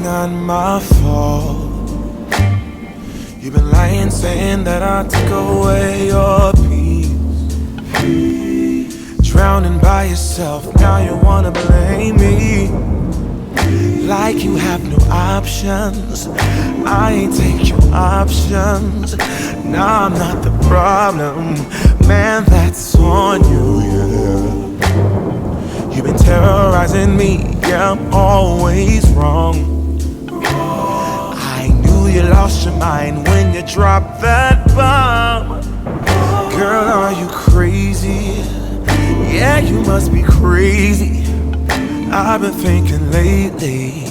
not my fault. You've been lying, saying that I took away your peace. Drowning by yourself, now you wanna blame me. Like you have no options. I ain't take your options. Nah, I'm not the problem. Man, that's on you, yeah. You've been terrorizing me, yeah, I'm always wrong. I knew you lost your mind when you dropped that bomb. Girl, are you crazy? Yeah, you must be crazy. I've been thinking lately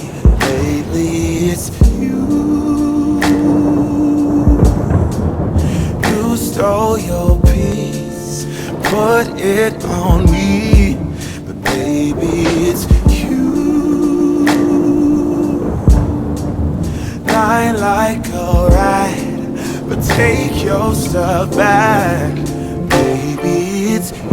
it's you. You stole your peace, put it on me, but baby, it's you. Lie like a ride, but take your stuff back, baby, it's you.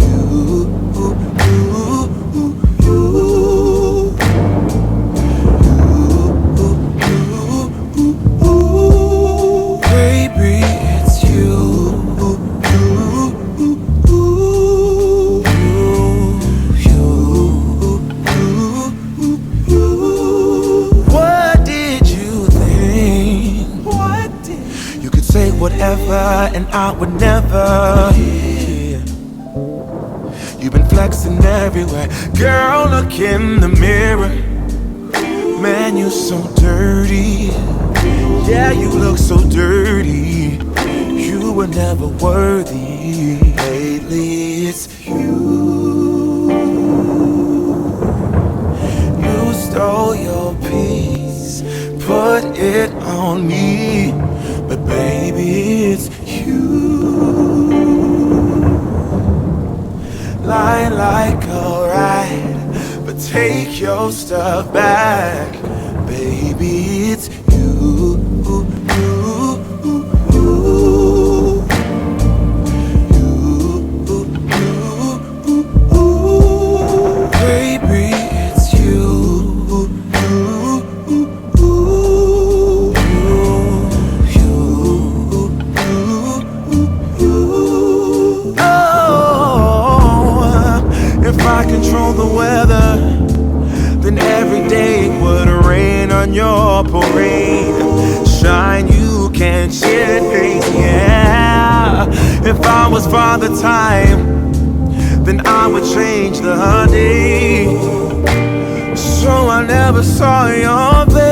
Whatever, and I would never. Yeah. You've been flexing everywhere. Girl, look in the mirror. Man, you so dirty. Yeah, you look so dirty. You were never worthy. Lately, it's you. You stole your peace, put it on me, but baby, it's you. Lie like a ride, but take your stuff back, baby, it's you. Your parade, shine, you can't change, yeah. If I was Father Time, then I would change the day, so I never saw your face.